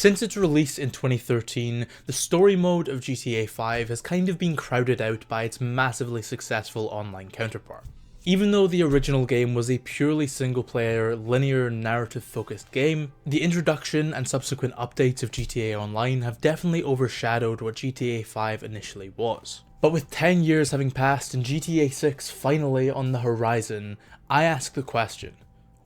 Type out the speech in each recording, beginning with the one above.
Since its release in 2013, the story mode of GTA 5 has kind of been crowded out by its massively successful online counterpart. Even though the original game was a purely single-player, linear, narrative-focused game, the introduction and subsequent updates of GTA Online have definitely overshadowed what GTA 5 initially was. But with 10 years having passed and GTA 6 finally on the horizon, I ask the question,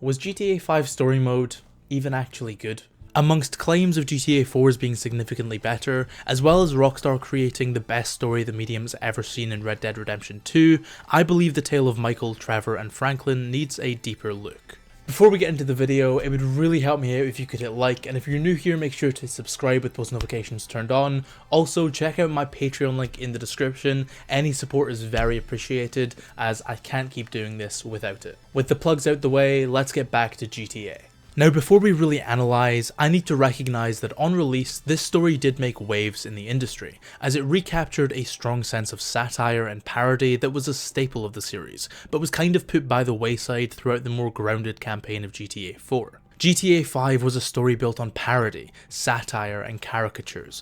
was GTA 5 story mode even actually good? Amongst claims of GTA 4's being significantly better, as well as Rockstar creating the best story the medium's ever seen in Red Dead Redemption 2, I believe the tale of Michael, Trevor and Franklin needs a deeper look. Before we get into the video, it would really help me out if you could hit like, and if you're new here, make sure to subscribe with post notifications turned on. Also, check out my Patreon link in the description. Any support is very appreciated, as I can't keep doing this without it. With the plugs out the way, let's get back to GTA. Now, before we really analyse, I need to recognise that on release, this story did make waves in the industry, as it recaptured a strong sense of satire and parody that was a staple of the series, but was kind of put by the wayside throughout the more grounded campaign of GTA 4. GTA 5 was a story built on parody, satire and caricatures.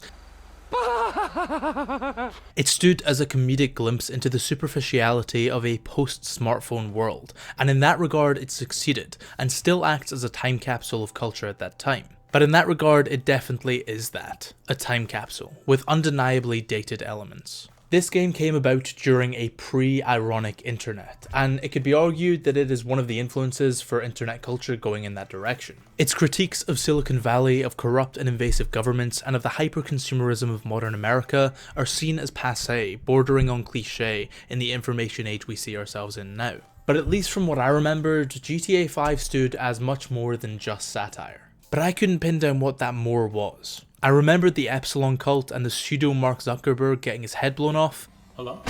It stood as a comedic glimpse into the superficiality of a post-smartphone world, and in that regard it succeeded, and still acts as a time capsule of culture at that time. But in that regard it definitely is that, a time capsule, with undeniably dated elements. This game came about during a pre-ironic internet, and it could be argued that it is one of the influences for internet culture going in that direction. Its critiques of Silicon Valley, of corrupt and invasive governments, and of the hyper-consumerism of modern America are seen as passé, bordering on cliché in the information age we see ourselves in now. But at least from what I remembered, GTA 5 stood as much more than just satire. But I couldn't pin down what that more was. I remembered the Epsilon cult and the pseudo Mark Zuckerberg getting his head blown off. Hello?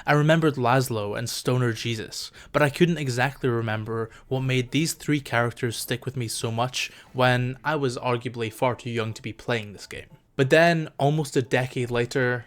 I remembered Laszlo and Stoner Jesus, but I couldn't exactly remember what made these three characters stick with me so much when I was arguably far too young to be playing this game. But then, almost a decade later,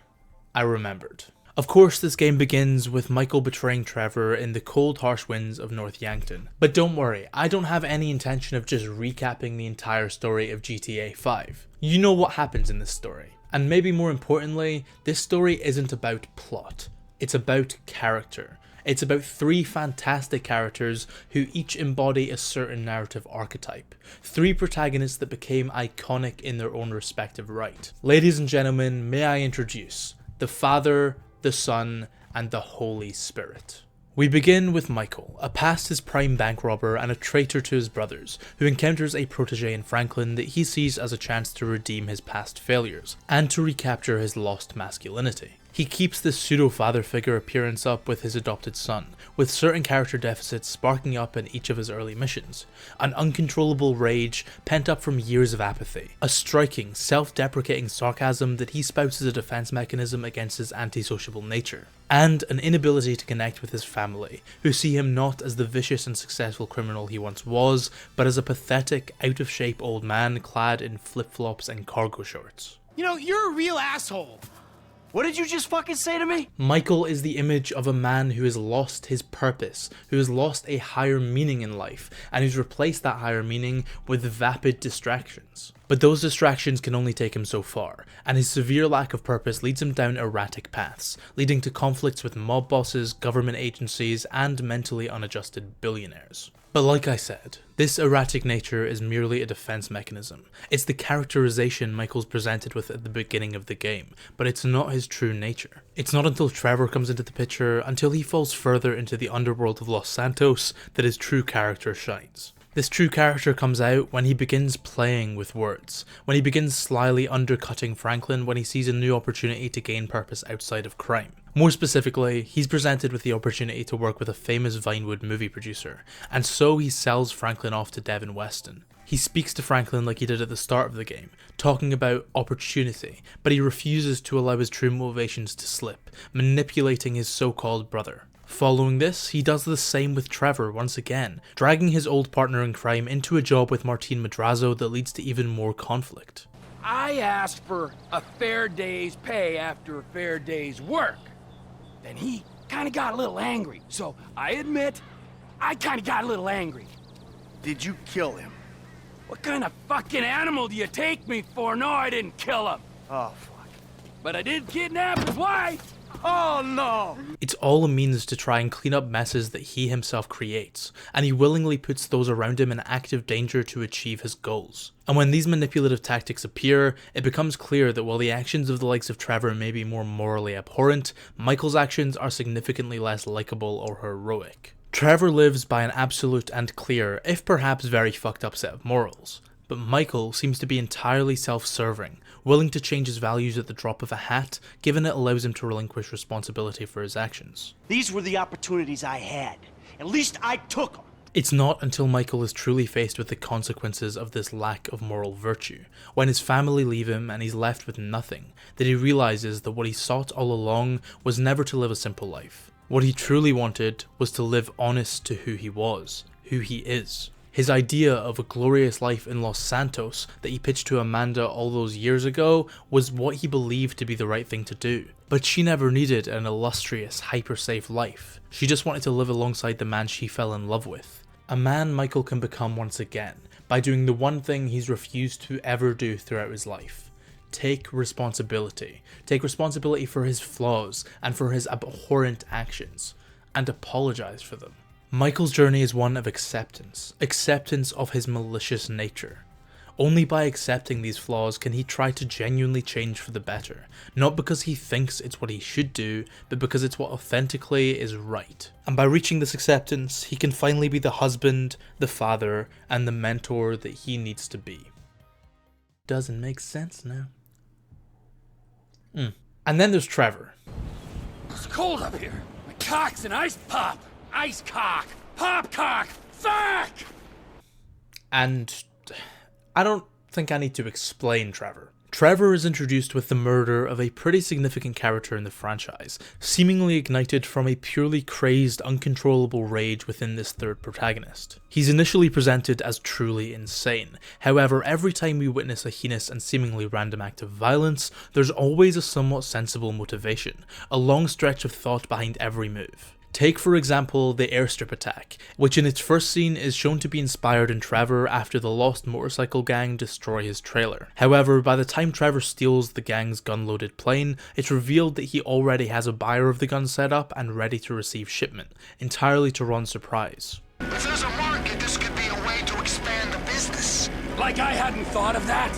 I remembered. Of course, this game begins with Michael betraying Trevor in the cold, harsh winds of North Yankton. But don't worry, I don't have any intention of just recapping the entire story of GTA 5. You know what happens in this story. And maybe more importantly, this story isn't about plot. It's about character. It's about three fantastic characters who each embody a certain narrative archetype. Three protagonists that became iconic in their own respective right. Ladies and gentlemen, may I introduce the Father, the Son, and the Holy Spirit. We begin with Michael, a past his prime bank robber and a traitor to his brothers, who encounters a protege in Franklin that he sees as a chance to redeem his past failures, and to recapture his lost masculinity. He keeps this pseudo-father figure appearance up with his adopted son, with certain character deficits sparking up in each of his early missions, an uncontrollable rage pent up from years of apathy, a striking, self-deprecating sarcasm that he spouts as a defense mechanism against his antisociable nature, and an inability to connect with his family, who see him not as the vicious and successful criminal he once was, but as a pathetic, out-of-shape old man clad in flip-flops and cargo shorts. You know, you're a real asshole. What did you just fucking say to me? Michael is the image of a man who has lost his purpose, who has lost a higher meaning in life, and who's replaced that higher meaning with vapid distractions. But those distractions can only take him so far, and his severe lack of purpose leads him down erratic paths, leading to conflicts with mob bosses, government agencies, and mentally unadjusted billionaires. But like I said, this erratic nature is merely a defense mechanism. It's the characterization Michael's presented with at the beginning of the game, but it's not his true nature. It's not until Trevor comes into the picture, until he falls further into the underworld of Los Santos, that his true character shines. This true character comes out when he begins playing with words, when he begins slyly undercutting Franklin when he sees a new opportunity to gain purpose outside of crime. More specifically, he's presented with the opportunity to work with a famous Vinewood movie producer, and so he sells Franklin off to Devin Weston. He speaks to Franklin like he did at the start of the game, talking about opportunity, but he refuses to allow his true motivations to slip, manipulating his so-called brother. Following this, he does the same with Trevor once again, dragging his old partner in crime into a job with Martin Madrazo that leads to even more conflict. I asked for a fair day's pay after a fair day's work. Then he kind of got a little angry, so I admit, I kind of got a little angry. Did you kill him? What kind of fucking animal do you take me for? No, I didn't kill him. Oh, fuck. But I did kidnap his wife. Oh, no. It's all a means to try and clean up messes that he himself creates, and he willingly puts those around him in active danger to achieve his goals. And when these manipulative tactics appear, it becomes clear that while the actions of the likes of Trevor may be more morally abhorrent, Michael's actions are significantly less likable or heroic. Trevor lives by an absolute and clear, if perhaps very fucked up set of morals. But Michael seems to be entirely self-serving, willing to change his values at the drop of a hat, given it allows him to relinquish responsibility for his actions. These were the opportunities I had. At least I took them. It's not until Michael is truly faced with the consequences of this lack of moral virtue, when his family leave him and he's left with nothing, that he realizes that what he sought all along was never to live a simple life. What he truly wanted was to live honest to who he was, who he is. His idea of a glorious life in Los Santos that he pitched to Amanda all those years ago was what he believed to be the right thing to do. But she never needed an illustrious, hyper-safe life. She just wanted to live alongside the man she fell in love with. A man Michael can become once again, by doing the one thing he's refused to ever do throughout his life. Take responsibility. Take responsibility for his flaws and for his abhorrent actions, and apologize for them. Michael's journey is one of acceptance of his malicious nature. Only by accepting these flaws can he try to genuinely change for the better, not because he thinks it's what he should do, but because it's what authentically is right. And by reaching this acceptance, he can finally be the husband, the father, and the mentor that he needs to be. Doesn't make sense now. And then there's Trevor. It's cold up here. My cock's an ice pop. Ice cock. Pop cock. Fuck! And I don't think I need to explain Trevor. Trevor is introduced with the murder of a pretty significant character in the franchise, seemingly ignited from a purely crazed, uncontrollable rage within this third protagonist. He's initially presented as truly insane, however every time we witness a heinous and seemingly random act of violence, there's always a somewhat sensible motivation, a long stretch of thought behind every move. Take for example the airstrip attack, which in its first scene is shown to be inspired in Trevor after the Lost Motorcycle gang destroy his trailer. However, by the time Trevor steals the gang's gun-loaded plane, it's revealed that he already has a buyer of the gun set up and ready to receive shipment, entirely to Ron's surprise. If there's a market, this could be a way to expand the business. Like I hadn't thought of that.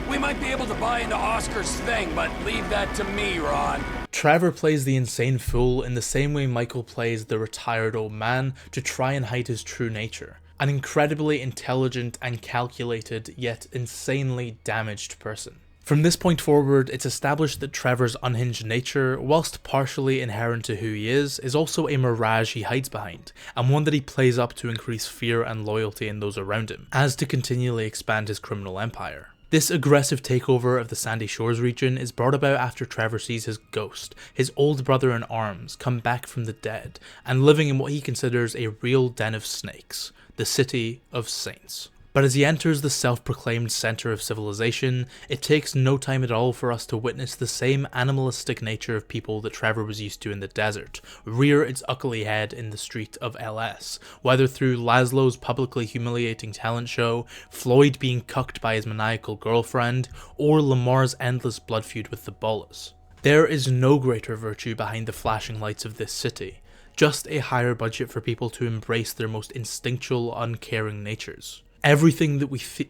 We might be able to buy into Oscar's thing, but leave that to me, Ron. Trevor plays the insane fool in the same way Michael plays the retired old man to try and hide his true nature. An incredibly intelligent and calculated, yet insanely damaged person. From this point forward, it's established that Trevor's unhinged nature, whilst partially inherent to who he is also a mirage he hides behind, and one that he plays up to increase fear and loyalty in those around him, as to continually expand his criminal empire. This aggressive takeover of the Sandy Shores region is brought about after Trevor sees his ghost, his old brother in arms, come back from the dead, and living in what he considers a real den of snakes, the City of Saints. But as he enters the self-proclaimed center of civilization, it takes no time at all for us to witness the same animalistic nature of people that Trevor was used to in the desert rear its ugly head in the street of LS, whether through Laszlo's publicly humiliating talent show, Floyd being cucked by his maniacal girlfriend, or Lamar's endless blood feud with the Ballas. There is no greater virtue behind the flashing lights of this city, just a higher budget for people to embrace their most instinctual, uncaring natures. Everything that we see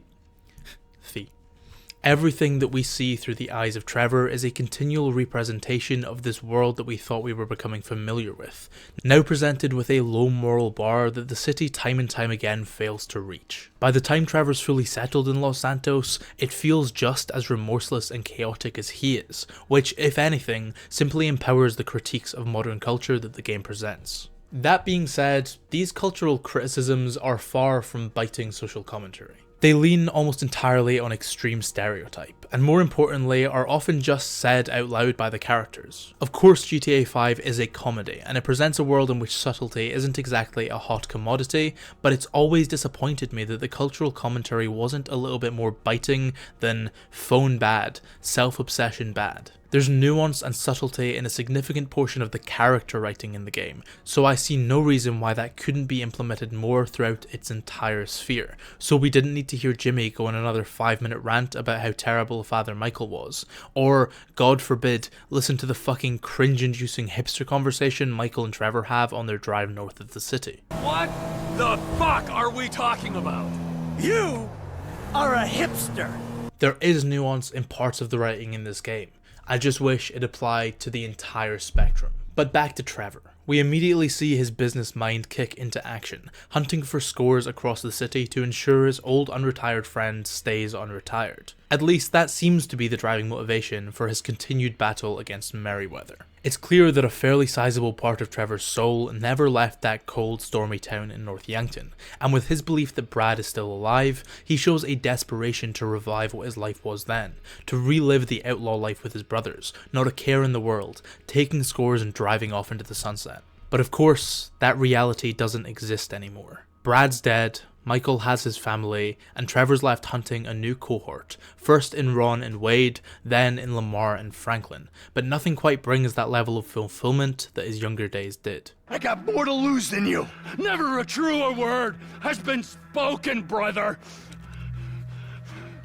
through the eyes of Trevor is a continual representation of this world that we thought we were becoming familiar with, now presented with a low moral bar that the city time and time again fails to reach. By the time Trevor's fully settled in Los Santos, it feels just as remorseless and chaotic as he is, which, if anything, simply empowers the critiques of modern culture that the game presents. That being said, these cultural criticisms are far from biting social commentary. They lean almost entirely on extreme stereotype, and more importantly are often just said out loud by the characters. Of course GTA 5 is a comedy, and it presents a world in which subtlety isn't exactly a hot commodity, but it's always disappointed me that the cultural commentary wasn't a little bit more biting than phone bad, self-obsession bad. There's nuance and subtlety in a significant portion of the character writing in the game, so I see no reason why that couldn't be implemented more throughout its entire sphere, so we didn't need to hear Jimmy go on another 5-minute rant about how terrible a father Michael was, or, God forbid, listen to the fucking cringe-inducing hipster conversation Michael and Trevor have on their drive north of the city. What the fuck are we talking about? You are a hipster. There is nuance in parts of the writing in this game. I just wish it applied to the entire spectrum. But back to Trevor. We immediately see his business mind kick into action, hunting for scores across the city to ensure his old unretired friend stays unretired. At least that seems to be the driving motivation for his continued battle against Merryweather. It's clear that a fairly sizable part of Trevor's soul never left that cold, stormy town in North Yankton, and with his belief that Brad is still alive, he shows a desperation to revive what his life was then, to relive the outlaw life with his brothers, not a care in the world, taking scores and driving off into the sunset. But of course, that reality doesn't exist anymore. Brad's dead, Michael has his family, and Trevor's left hunting a new cohort, first in Ron and Wade, then in Lamar and Franklin, but nothing quite brings that level of fulfillment that his younger days did. I got more to lose than you. Never a truer word has been spoken, brother.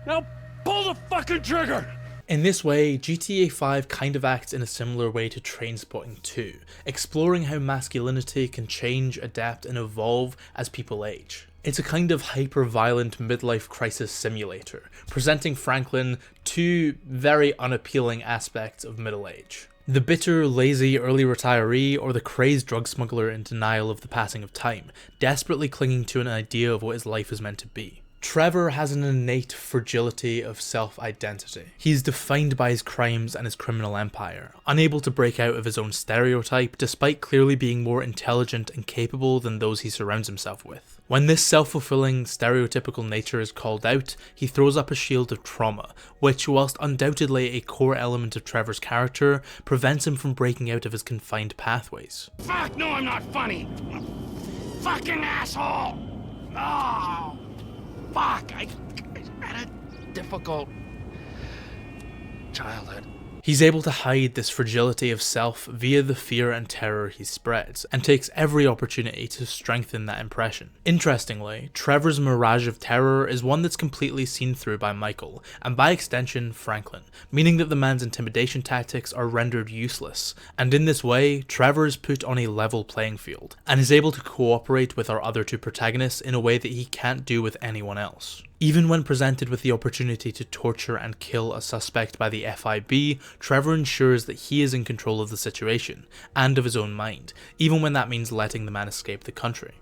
Now pull the fucking trigger! In this way, GTA 5 kind of acts in a similar way to Trainspotting 2, exploring how masculinity can change, adapt, and evolve as people age. It's a kind of hyper-violent midlife crisis simulator, presenting Franklin two very unappealing aspects of middle age. The bitter, lazy early retiree, or the crazed drug smuggler in denial of the passing of time, desperately clinging to an idea of what his life is meant to be. Trevor has an innate fragility of self-identity. He's defined by his crimes and his criminal empire, unable to break out of his own stereotype despite clearly being more intelligent and capable than those he surrounds himself with. When this self-fulfilling, stereotypical nature is called out, he throws up a shield of trauma, which, whilst undoubtedly a core element of Trevor's character, prevents him from breaking out of his confined pathways. Fuck, no, I'm not funny. Fucking asshole! Oh, fuck, I had a difficult childhood. He's able to hide this fragility of self via the fear and terror he spreads, and takes every opportunity to strengthen that impression. Interestingly, Trevor's mirage of terror is one that's completely seen through by Michael, and by extension Franklin, meaning that the man's intimidation tactics are rendered useless, and in this way, Trevor is put on a level playing field, and is able to cooperate with our other two protagonists in a way that he can't do with anyone else. Even when presented with the opportunity to torture and kill a suspect by the FIB, Trevor ensures that he is in control of the situation, and of his own mind, even when that means letting the man escape the country.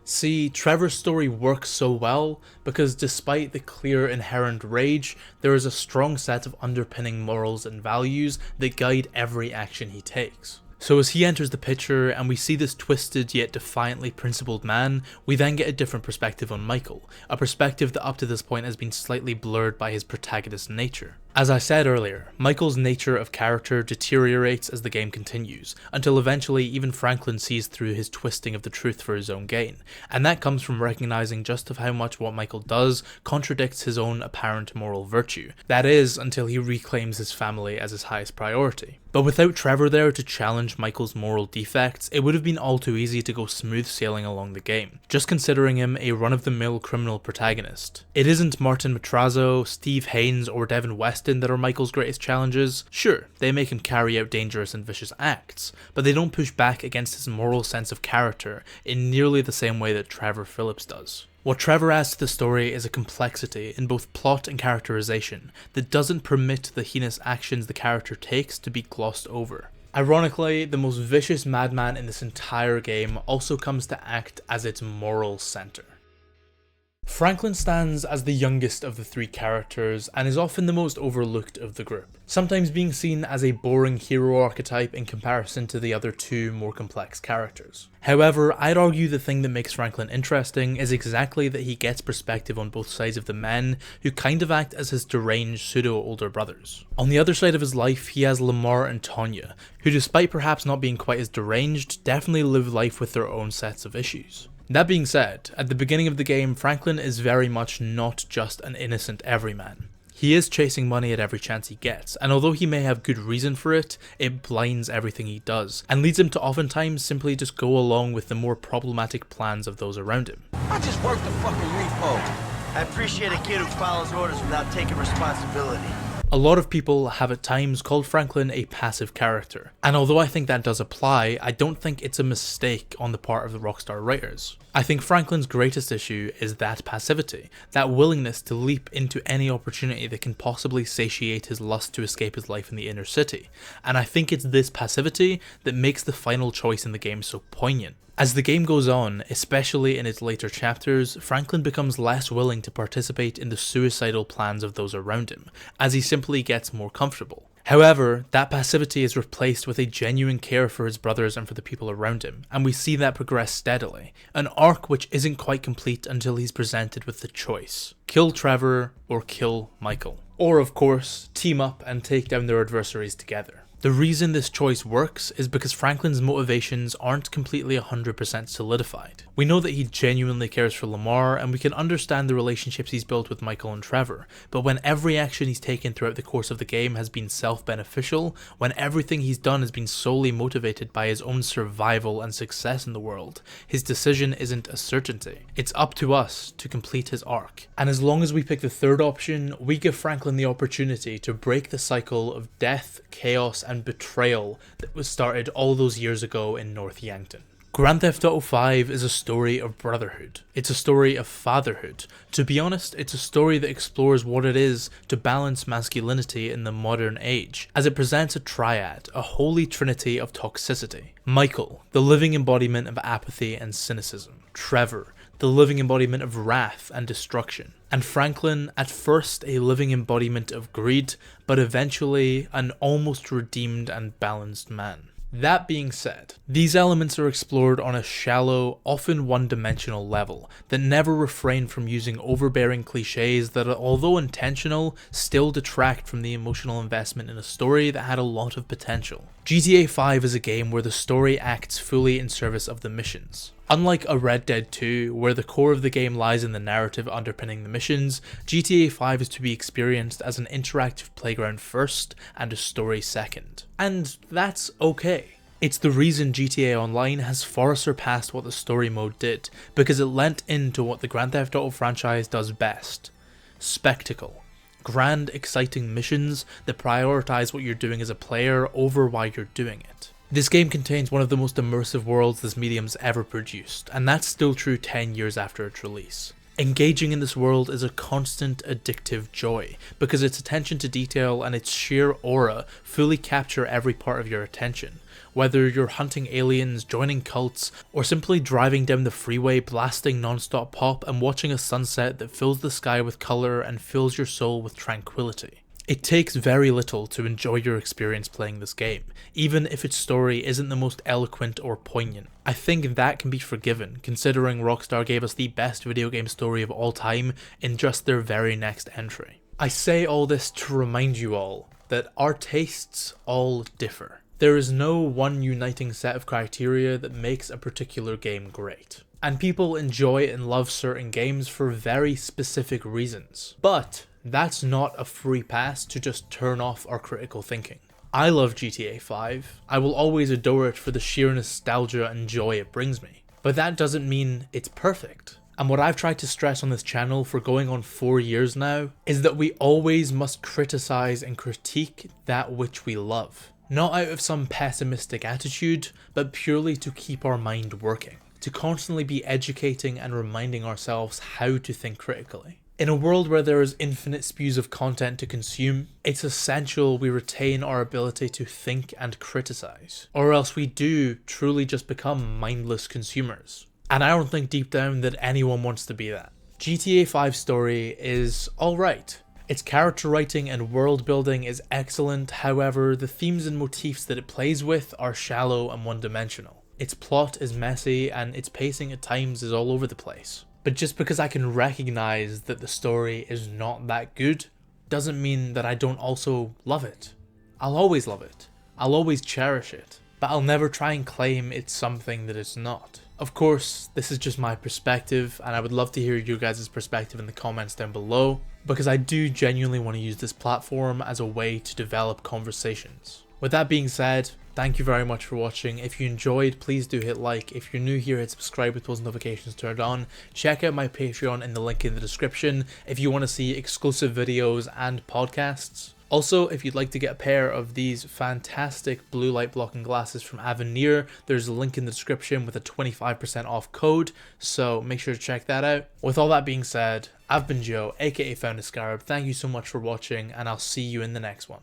See, Trevor's story works so well because despite the clear inherent rage, there is a strong set of underpinning morals and values that guide every action he takes. So as he enters the picture and we see this twisted yet defiantly principled man, we then get a different perspective on Michael, a perspective that up to this point has been slightly blurred by his protagonist's nature. As I said earlier, Michael's nature of character deteriorates as the game continues, until eventually even Franklin sees through his twisting of the truth for his own gain, and that comes from recognizing just of how much what Michael does contradicts his own apparent moral virtue. That is, until he reclaims his family as his highest priority. But without Trevor there to challenge Michael's moral defects, it would have been all too easy to go smooth sailing along the game, just considering him a run-of-the-mill criminal protagonist. It isn't Martin Matrazo, Steve Haynes, or Devin Weston that are Michael's greatest challenges. Sure, they make him carry out dangerous and vicious acts, but they don't push back against his moral sense of character in nearly the same way that Trevor Phillips does. What Trevor adds to the story is a complexity in both plot and characterization that doesn't permit the heinous actions the character takes to be glossed over. Ironically, the most vicious madman in this entire game also comes to act as its moral center. Franklin stands as the youngest of the three characters and is often the most overlooked of the group, sometimes being seen as a boring hero archetype in comparison to the other two more complex characters. However, I'd argue the thing that makes Franklin interesting is exactly that he gets perspective on both sides of the men who kind of act as his deranged pseudo-older brothers. On the other side of his life, he has Lamar and Tonya, who despite perhaps not being quite as deranged, definitely live life with their own sets of issues. That being said, at the beginning of the game, Franklin is very much not just an innocent everyman. He is chasing money at every chance he gets, and although he may have good reason for it, it blinds everything he does, and leads him to oftentimes simply just go along with the more problematic plans of those around him. I just worked the fucking repo. I appreciate a kid who follows orders without taking responsibility. A lot of people have at times called Franklin a passive character, and although I think that does apply, I don't think it's a mistake on the part of the Rockstar writers. I think Franklin's greatest issue is that passivity, that willingness to leap into any opportunity that can possibly satiate his lust to escape his life in the inner city, and I think it's this passivity that makes the final choice in the game so poignant. As the game goes on, especially in its later chapters, Franklin becomes less willing to participate in the suicidal plans of those around him, as he simply gets more comfortable. However, that passivity is replaced with a genuine care for his brothers and for the people around him, and we see that progress steadily, an arc which isn't quite complete until he's presented with the choice: kill Trevor or kill Michael. Or of course, team up and take down their adversaries together. The reason this choice works is because Franklin's motivations aren't completely 100% solidified. We know that he genuinely cares for Lamar, and we can understand the relationships he's built with Michael and Trevor, but when every action he's taken throughout the course of the game has been self-beneficial, when everything he's done has been solely motivated by his own survival and success in the world, his decision isn't a certainty. It's up to us to complete his arc. And as long as we pick the third option, we give Franklin the opportunity to break the cycle of death, chaos, and betrayal that was started all those years ago in North Yankton. Grand Theft Auto 5 is a story of brotherhood. It's a story of fatherhood. To be honest, it's a story that explores what it is to balance masculinity in the modern age, as it presents a triad, a holy trinity of toxicity. Michael, the living embodiment of apathy and cynicism. Trevor, the living embodiment of wrath and destruction. And Franklin, at first a living embodiment of greed, but eventually an almost redeemed and balanced man. That being said, these elements are explored on a shallow, often one-dimensional level that never refrain from using overbearing cliches that, although intentional, still detract from the emotional investment in a story that had a lot of potential. GTA 5 is a game where the story acts fully in service of the missions. Unlike a Red Dead 2, where the core of the game lies in the narrative underpinning the missions, GTA 5 is to be experienced as an interactive playground first and a story second. And that's okay. It's the reason GTA Online has far surpassed what the story mode did, because it lent into what the Grand Theft Auto franchise does best: spectacle. Grand, exciting missions that prioritize what you're doing as a player over why you're doing it. This game contains one of the most immersive worlds this medium's ever produced, and that's still true 10 years after its release. Engaging in this world is a constant addictive joy, because its attention to detail and its sheer aura fully capture every part of your attention. Whether you're hunting aliens, joining cults, or simply driving down the freeway blasting non-stop pop and watching a sunset that fills the sky with colour and fills your soul with tranquility. It takes very little to enjoy your experience playing this game, even if its story isn't the most eloquent or poignant. I think that can be forgiven, considering Rockstar gave us the best video game story of all time in just their very next entry. I say all this to remind you all that our tastes all differ. There is no one uniting set of criteria that makes a particular game great. And people enjoy and love certain games for very specific reasons. But that's not a free pass to just turn off our critical thinking. I love GTA 5. I will always adore it for the sheer nostalgia and joy it brings me. But that doesn't mean it's perfect. And what I've tried to stress on this channel for going on 4 years now is that we always must criticize and critique that which we love. Not out of some pessimistic attitude, but purely to keep our mind working. To constantly be educating and reminding ourselves how to think critically. In a world where there is infinite spews of content to consume, it's essential we retain our ability to think and criticize, or else we do truly just become mindless consumers. And I don't think deep down that anyone wants to be that. GTA 5's story is alright. Its character writing and world building is excellent, however, the themes and motifs that it plays with are shallow and one-dimensional. Its plot is messy and its pacing at times is all over the place. But just because I can recognize that the story is not that good, doesn't mean that I don't also love it. I'll always love it. I'll always cherish it. But I'll never try and claim it's something that it's not. Of course, this is just my perspective, and I would love to hear your guys' perspective in the comments down below, because I do genuinely want to use this platform as a way to develop conversations. With that being said, thank you very much for watching. If you enjoyed, please do hit like. If you're new here, hit subscribe with those notifications turned on. Check out my Patreon in the link in the description if you want to see exclusive videos and podcasts. Also, if you'd like to get a pair of these fantastic blue light blocking glasses from Avenir, there's a link in the description with a 25% off code, so make sure to check that out. With all that being said, I've been Joe, aka Found a Scarab. Thank you so much for watching, and I'll see you in the next one.